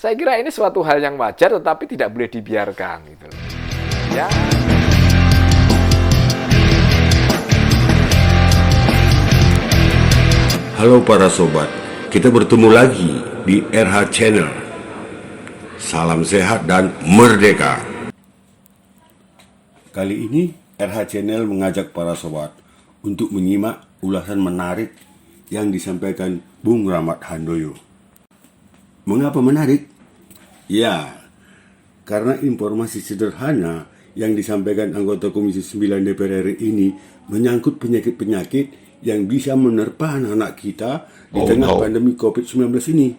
Saya kira ini suatu hal yang wajar tetapi tidak boleh dibiarkan gitu loh. Ya. Halo para sobat, kita bertemu lagi di RH Channel. Salam sehat dan merdeka. Kali ini RH Channel mengajak para sobat untuk menyimak ulasan menarik yang disampaikan Bung Rahmat Handoyo. Mengapa menarik? Ya, karena informasi sederhana yang disampaikan anggota Komisi 9 DPR RI ini menyangkut penyakit-penyakit yang bisa menerpa anak-anak kita di tengah pandemi COVID-19 ini.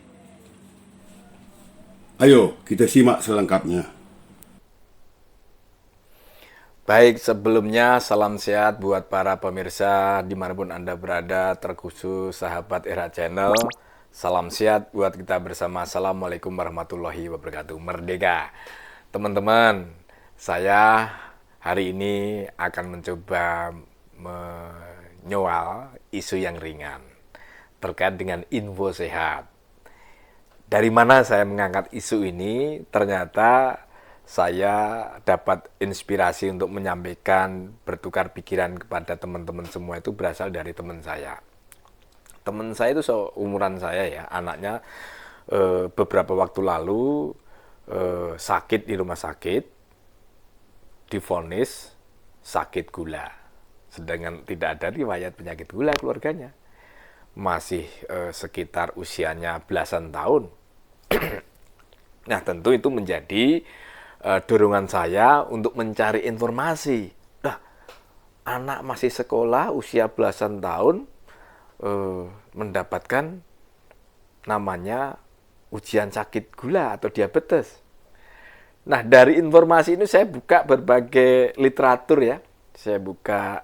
Ayo, kita simak selengkapnya. Baik, sebelumnya salam sehat buat para pemirsa dimanapun Anda berada, terkhusus sahabat RH Channel. Salam sehat buat kita bersama. Assalamualaikum warahmatullahi wabarakatuh. Merdeka. Teman-teman, saya hari ini akan mencoba menyoal isu yang ringan terkait dengan info sehat. Dari mana saya mengangkat isu ini? Ternyata saya dapat inspirasi untuk menyampaikan, bertukar pikiran kepada teman-teman semua itu berasal dari teman saya. Teman saya itu seumuran saya ya, anaknya beberapa waktu lalu sakit di rumah sakit, divonis sakit gula. Sedangkan tidak ada riwayat penyakit gula keluarganya. Masih sekitar usianya belasan tahun. Nah, tentu itu menjadi dorongan saya untuk mencari informasi. Nah, anak masih sekolah usia belasan tahun mendapatkan namanya ujian sakit gula atau diabetes. Nah, dari informasi ini saya buka berbagai literatur ya. Saya buka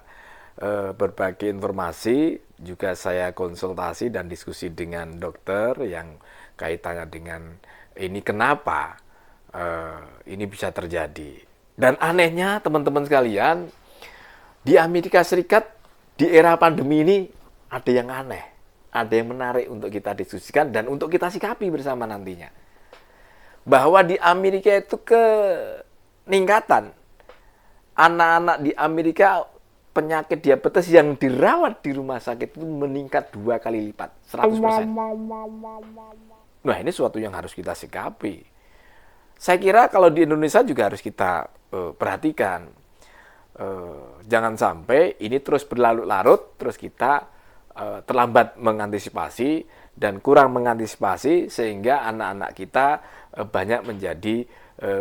berbagai informasi, juga saya konsultasi dan diskusi dengan dokter yang kaitannya dengan ini kenapa ini bisa terjadi. Dan anehnya teman-teman sekalian, di Amerika Serikat di era pandemi ini ada yang aneh, ada yang menarik untuk kita diskusikan dan untuk kita sikapi bersama nantinya. Bahwa di Amerika itu peningkatan anak-anak di Amerika penyakit diabetes yang dirawat di rumah sakit itu meningkat 2 kali lipat, 100%. Nah, ini suatu yang harus kita sikapi. Saya kira kalau di Indonesia juga harus kita perhatikan. Jangan sampai ini terus berlarut-larut, terus kita terlambat mengantisipasi dan kurang mengantisipasi sehingga anak-anak kita banyak menjadi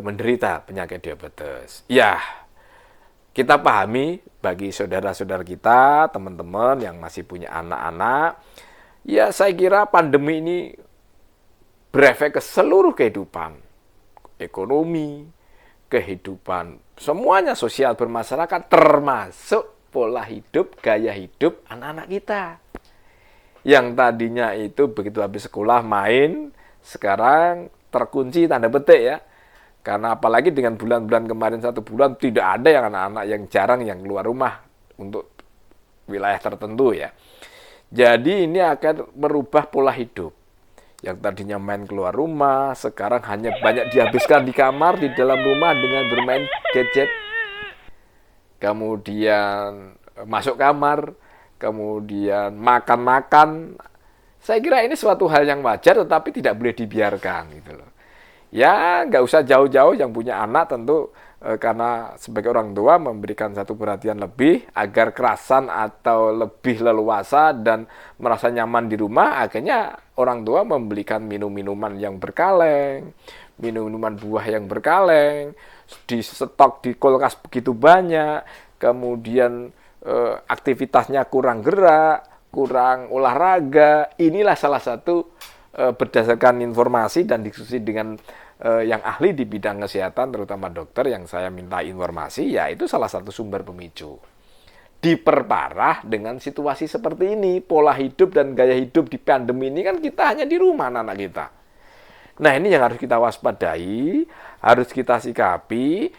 menderita penyakit diabetes. Ya, kita pahami bagi saudara-saudara kita, teman-teman yang masih punya anak-anak, ya saya kira pandemi ini berefek ke seluruh kehidupan, ekonomi, kehidupan, semuanya sosial bermasyarakat, termasuk pola hidup, gaya hidup anak-anak kita. Yang tadinya itu begitu habis sekolah main, sekarang terkunci tanda petik ya. Karena apalagi dengan bulan-bulan kemarin 1 bulan tidak ada yang anak-anak yang jarang yang keluar rumah untuk wilayah tertentu ya. Jadi ini akan merubah pola hidup. Yang tadinya main keluar rumah, sekarang hanya banyak dihabiskan di kamar, di dalam rumah dengan bermain gadget. Kemudian masuk kamar, kemudian makan-makan. Saya kira ini suatu hal yang wajar tetapi tidak boleh dibiarkan gitu loh. Ya, nggak usah jauh-jauh yang punya anak tentu karena sebagai orang tua memberikan satu perhatian lebih agar kerasan atau lebih leluasa dan merasa nyaman di rumah, akhirnya orang tua membelikan minum-minuman yang berkaleng, minum-minuman buah yang berkaleng, di stok di kulkas begitu banyak, kemudian aktivitasnya kurang gerak, kurang olahraga. Inilah salah satu berdasarkan informasi dan diskusi dengan yang ahli di bidang kesehatan, terutama dokter yang saya minta informasi, ya itu salah satu sumber pemicu. Diperparah dengan situasi seperti ini, pola hidup dan gaya hidup di pandemi ini kan kita hanya di rumah anak-anak kita. Nah, ini yang harus kita waspadai, harus kita sikapi,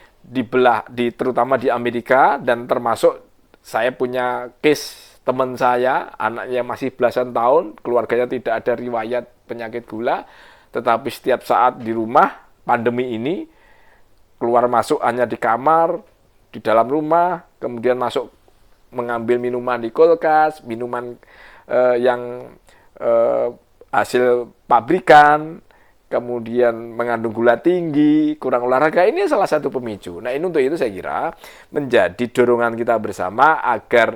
terutama di Amerika, dan termasuk saya punya case teman saya, anaknya masih belasan tahun, keluarganya tidak ada riwayat penyakit gula, tetapi setiap saat di rumah pandemi ini, keluar masuk hanya di kamar, di dalam rumah, kemudian masuk mengambil minuman di kulkas, minuman yang hasil pabrikan, kemudian mengandung gula tinggi, kurang olahraga, ini salah satu pemicu. Nah, ini untuk itu saya kira menjadi dorongan kita bersama agar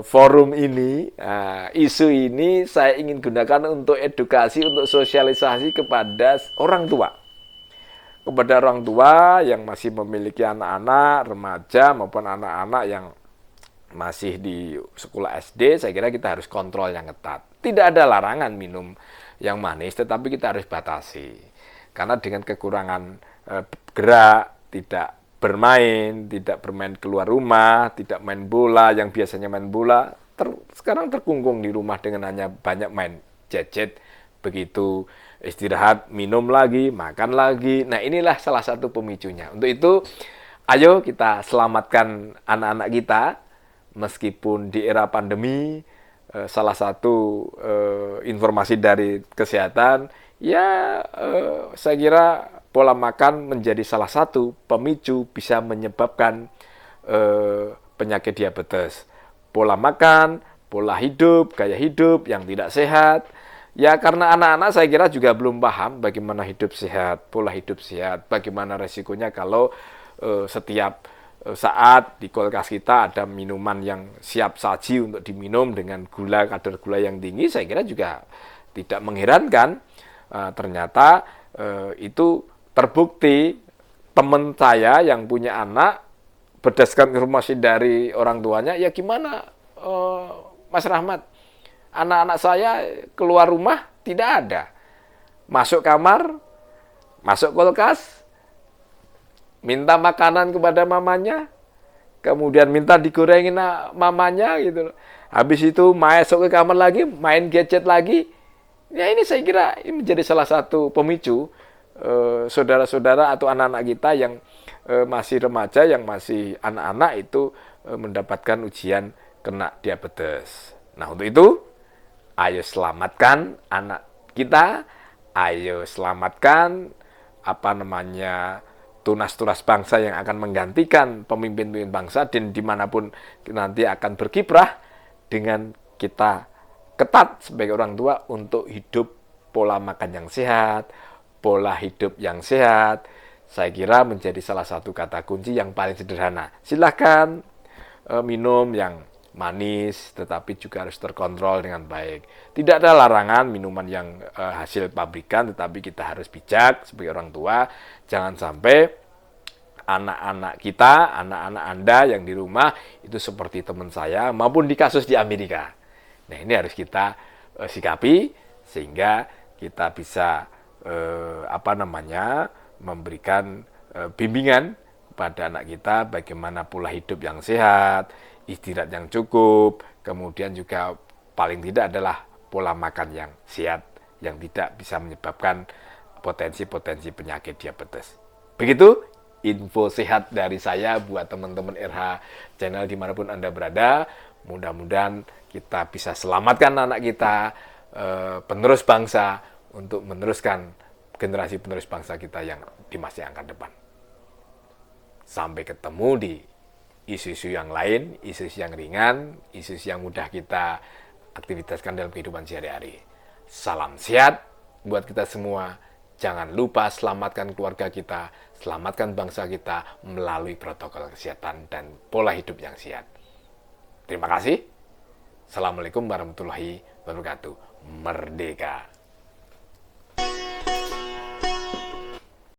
forum ini, isu ini saya ingin gunakan untuk edukasi, untuk sosialisasi kepada orang tua. Kepada orang tua yang masih memiliki anak-anak, remaja maupun anak-anak yang masih di sekolah SD, saya kira kita harus kontrol yang ketat. Tidak ada larangan minum yang manis, tetapi kita harus batasi. Karena dengan kekurangan gerak, tidak bermain keluar rumah, tidak main bola, yang biasanya main bola, sekarang terkungkung di rumah dengan hanya banyak main gadget. Begitu istirahat, minum lagi, makan lagi. Nah, inilah salah satu pemicunya. Untuk itu, ayo kita selamatkan anak-anak kita, meskipun di era pandemi, salah satu informasi dari kesehatan, saya kira pola makan menjadi salah satu pemicu bisa menyebabkan penyakit diabetes. Pola makan, pola hidup, gaya hidup yang tidak sehat. Ya, karena anak-anak saya kira juga belum paham bagaimana hidup sehat, pola hidup sehat, bagaimana resikonya kalau setiap saat di kulkas kita ada minuman yang siap saji untuk diminum dengan kadar gula yang tinggi. Saya kira juga tidak mengherankan. Ternyata itu terbukti teman saya yang punya anak, berdasarkan informasi dari orang tuanya, ya gimana Mas Rahmat, anak-anak saya keluar rumah tidak ada, masuk kamar, masuk kulkas, minta makanan kepada mamanya, kemudian minta digorengin mamanya gitu. Habis itu masuk ke kamar lagi, main gadget lagi. Ya, ini saya kira ini menjadi salah satu pemicu saudara-saudara atau anak-anak kita yang masih remaja, yang masih anak-anak itu mendapatkan ujian kena diabetes. Nah, untuk itu, ayo selamatkan anak kita, ayo selamatkan tunas-tunas bangsa yang akan menggantikan pemimpin-pemimpin bangsa, dan dimanapun nanti akan berkiprah, dengan kita ketat sebagai orang tua untuk hidup pola makan yang sehat, pola hidup yang sehat. Saya kira menjadi salah satu kata kunci yang paling sederhana. Silakan minum yang manis, tetapi juga harus terkontrol dengan baik. Tidak ada larangan minuman yang hasil pabrikan, tetapi kita harus bijak sebagai orang tua. Jangan sampai anak-anak kita, anak-anak Anda yang di rumah itu seperti teman saya, maupun di kasus di Amerika. Nah, ini harus kita sikapi sehingga kita bisa memberikan bimbingan pada anak kita bagaimana pola hidup yang sehat, istirahat yang cukup, kemudian juga paling tidak adalah pola makan yang sehat yang tidak bisa menyebabkan potensi-potensi penyakit diabetes. Begitu info sehat dari saya buat teman-teman RH Channel dimanapun Anda berada. Mudah-mudahan kita bisa selamatkan anak kita, penerus bangsa, untuk meneruskan generasi penerus bangsa kita yang di masa yang akan depan. Sampai ketemu di isu-isu yang lain, isu-isu yang ringan, isu-isu yang mudah kita aktivitaskan dalam kehidupan sehari-hari. Salam sehat buat kita semua. Jangan lupa selamatkan keluarga kita, selamatkan bangsa kita melalui protokol kesehatan dan pola hidup yang sehat. Terima kasih. Assalamualaikum warahmatullahi wabarakatuh. Merdeka!